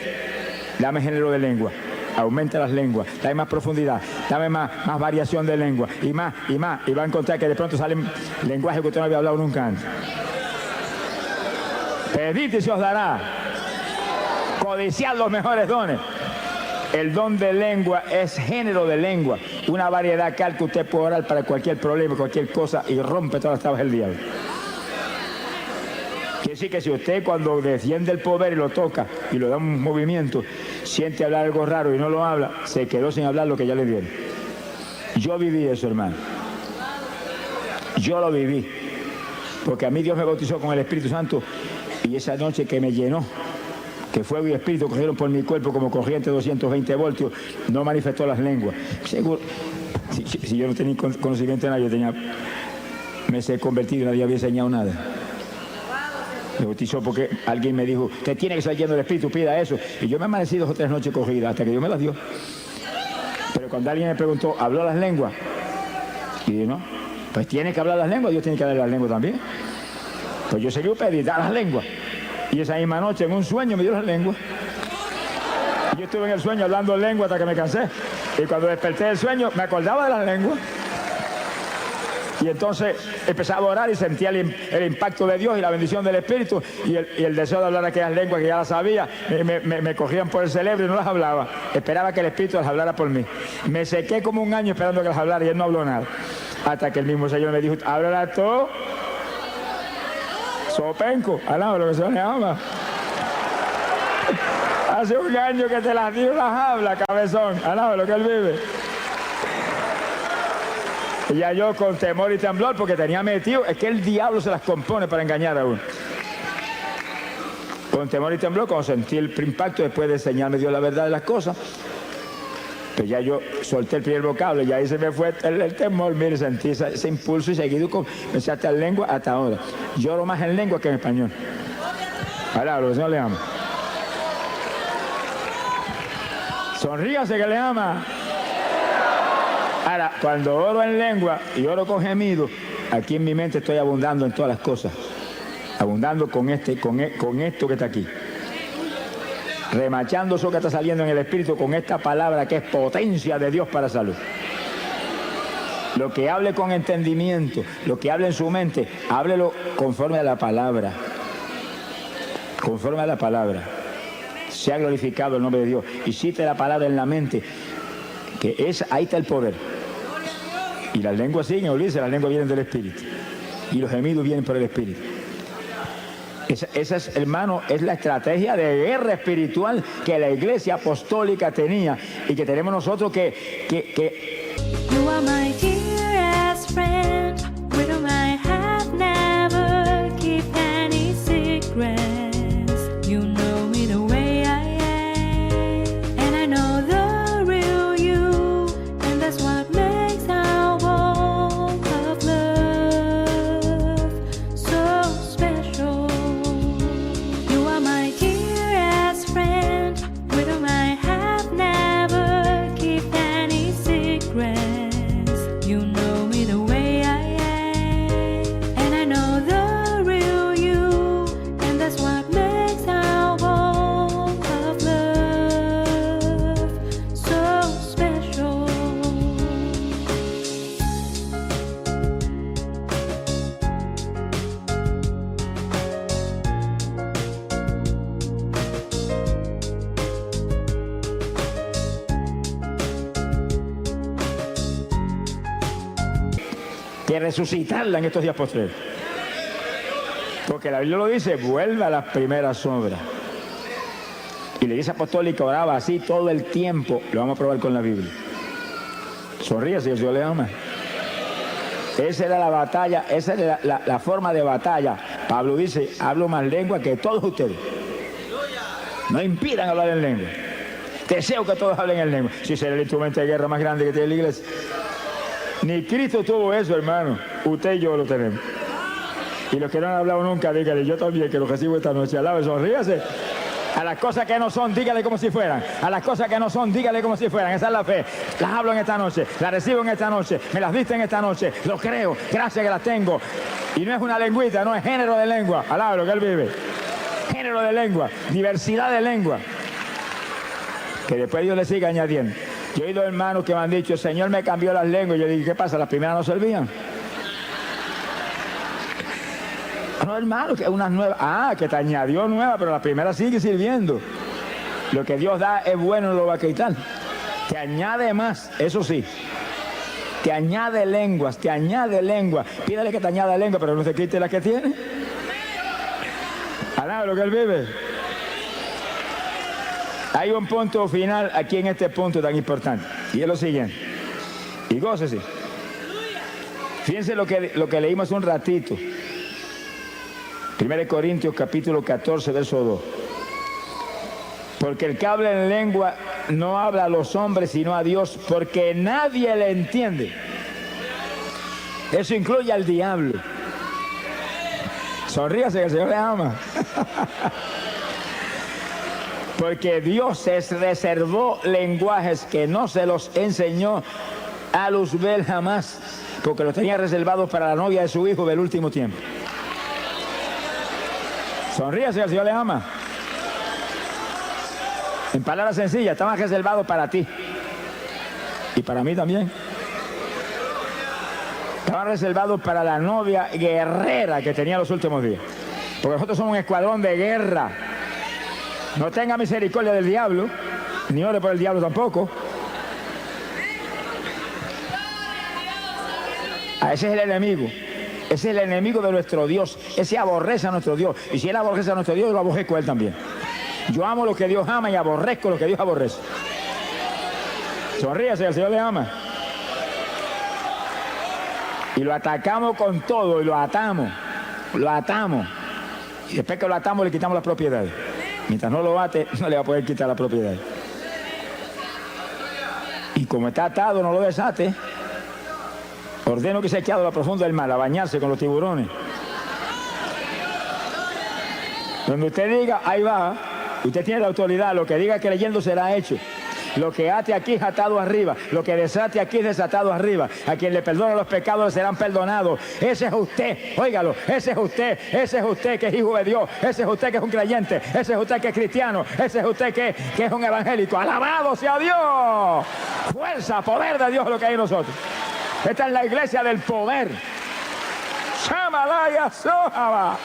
Speaker 1: dame género de lengua, aumenta las lenguas, dame más profundidad, dame más variación de lengua, y más, y va a encontrar que de pronto salen lenguajes que usted no había hablado nunca antes. Pedid y se os dará, codiciad los mejores dones. El don de lengua es género de lengua, una variedad tal que usted puede orar para cualquier problema, cualquier cosa, y rompe todas las trabas del diablo. Quiere decir que si usted cuando defiende el poder y lo toca y lo da un movimiento, siente hablar algo raro y no lo habla, se quedó sin hablar lo que ya le dieron. Yo viví eso, hermano. Yo lo viví. Porque a mí Dios me bautizó con el Espíritu Santo y esa noche que me llenó, que fuego y espíritu cogieron por mi cuerpo como corriente de 220 voltios, no manifestó las lenguas. Seguro, si yo no tenía conocimiento de nada, me he convertido y nadie había enseñado nada. Me bautizó porque alguien me dijo, usted tiene que estar lleno del espíritu, pida eso. Y yo me amanecí 2 o 3 noches corridas hasta que Dios me las dio. Pero cuando alguien me preguntó, ¿habló las lenguas? Y dije, no, pues tiene que hablar las lenguas, Dios tiene que darle las lenguas también. Pues yo seguí pedir, dar las lenguas. Y esa misma noche, en un sueño, me dio las lenguas. Y yo estuve en el sueño hablando lengua hasta que me cansé. Y cuando desperté del sueño, me acordaba de las lenguas. Y entonces empezaba a orar y sentía el impacto de Dios y la bendición del Espíritu. Y el deseo de hablar aquellas lenguas que ya las sabía, me cogían por el cerebro y no las hablaba. Esperaba que el Espíritu las hablara por mí. Me sequé como un año esperando que las hablara y él no habló nada. Hasta que el mismo Señor me dijo, háblala tú. Sopenco, alaba lo que se le llama. Hace un año que te las dio, las habla, cabezón. Alaba lo que él vive. Y ya yo con temor y temblor, porque tenía metido, es que el diablo se las compone para engañar a uno. Con temor y temblor, cuando sentí el impacto, después de enseñarme Dios la verdad de las cosas, pues ya yo solté el primer vocablo y ahí se me fue el temor. Mire, sentí ese impulso y seguido comencé a estar lengua hasta ahora. Lloro más en lengua que en español. Ahora, lo que el Señor le ama. Sonríase que le ama. Ahora, cuando oro en lengua y oro con gemido, aquí en mi mente estoy abundando en todas las cosas. Abundando con esto que está aquí. Remachando eso que está saliendo en el espíritu con esta palabra que es potencia de Dios para salud. Lo que hable con entendimiento, lo que hable en su mente, háblelo conforme a la palabra. Conforme a la palabra. Sea glorificado el nombre de Dios. Y cite la palabra en la mente, que ahí está el poder. Y las lenguas siguen, olvídese, las lenguas vienen del espíritu. Y los gemidos vienen por el espíritu. Esa es, hermano, es la estrategia de guerra espiritual que la iglesia apostólica tenía y que tenemos nosotros que
Speaker 2: You are my dearest friend, with whom I have never kept any secrets. You know me the way I am, and I know the real you, and that's what makes our walk of love so special. You are my dearest friend, with whom I have never kept any secrets. You
Speaker 1: que resucitarla en estos días postreros. Porque la Biblia lo dice, vuelve a las primeras obras. Y la Iglesia Apostólica oraba así todo el tiempo. Lo vamos a probar con la Biblia. Sonríe si el Señor le ama. Esa era la batalla, esa era la forma de batalla. Pablo dice, hablo más lengua que todos ustedes. No impidan hablar en lengua. Deseo que todos hablen en lengua. Si será el instrumento de guerra más grande que tiene la iglesia. Ni Cristo tuvo eso, hermano. Usted y yo lo tenemos. Y los que no han hablado nunca, díganle, yo también, que lo recibo esta noche. Alabe, sonríase. A las cosas que no son, dígale como si fueran. A las cosas que no son, dígale como si fueran. Esa es la fe. Las hablo en esta noche, las recibo en esta noche, me las diste en esta noche. Lo creo, gracias que las tengo. Y no es una lengüita, no es género de lengua. Alabe lo que él vive. Género de lengua, diversidad de lengua. Que después Dios le siga añadiendo. Yo he oído hermanos que me han dicho, el Señor me cambió las lenguas. Yo dije, ¿qué pasa? ¿Las primeras no servían? No, hermano, que unas nuevas. Ah, que te añadió nueva, pero la primera sigue sirviendo. Lo que Dios da es bueno, no lo va a quitar. Te añade más, eso sí. Te añade lenguas, te añade lengua. Pídele que te añada lengua, pero no se quite la que tiene. Alá, lo que él vive. Hay un punto final aquí en este punto tan importante. Y es lo siguiente. Y gócese. Fíjense lo que leímos un ratito. 1 Corintios capítulo 14, verso 2. Porque el que habla en lengua no habla a los hombres sino a Dios, porque nadie le entiende. Eso incluye al diablo. Sonríase que el Señor le ama. Porque Dios se reservó lenguajes que no se los enseñó a Luzbel jamás, porque los tenía reservados para la novia de su hijo del último tiempo. Sonríase, el Señor le ama. En palabras sencillas, estaban reservados para ti. Y para mí también. Estaban reservados para la novia guerrera que tenía los últimos días. Porque nosotros somos un escuadrón de guerra. No tenga misericordia del diablo, ni ore por el diablo tampoco. Ese es el enemigo. Ese es el enemigo de nuestro Dios. Ese aborrece a nuestro Dios. Y si él aborrece a nuestro Dios, yo lo aborrezco a él también. Yo amo lo que Dios ama y aborrezco lo que Dios aborrece. Sonríase, el Señor le ama. Y lo atacamos con todo y lo atamos. Lo atamos. Y después que lo atamos le quitamos las propiedades. Mientras no lo ate, no le va a poder quitar la propiedad. Y como está atado, no lo desate. Ordeno que sea echado a la profunda del mar, a bañarse con los tiburones. Donde usted diga, ahí va. Usted tiene la autoridad. Lo que diga que leyendo será hecho. Lo que ate aquí es atado arriba. Lo que desate aquí es desatado arriba. A quien le perdona los pecados le serán perdonados. Ese es usted, óigalo. Ese es usted que es hijo de Dios. Ese es usted que es un creyente. Ese es usted que es cristiano. Ese es usted que es un evangélico. Alabado sea Dios. Fuerza, poder de Dios lo que hay en nosotros. Esta es la iglesia del poder. Shamalaya Sohaba.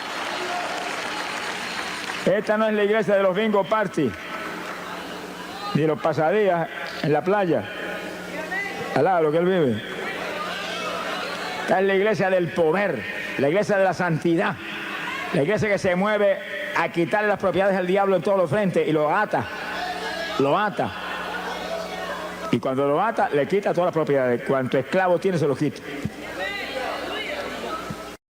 Speaker 1: Esta no es la iglesia de los bingo party, ni los pasadías en la playa. Alá, lo que él vive. Esta es la iglesia del poder, la iglesia de la santidad, la iglesia que se mueve a quitarle las propiedades al diablo en todos los frentes y lo ata. Lo ata. Y cuando lo ata, le quita todas las propiedades. Cuanto esclavo tiene, se lo quita.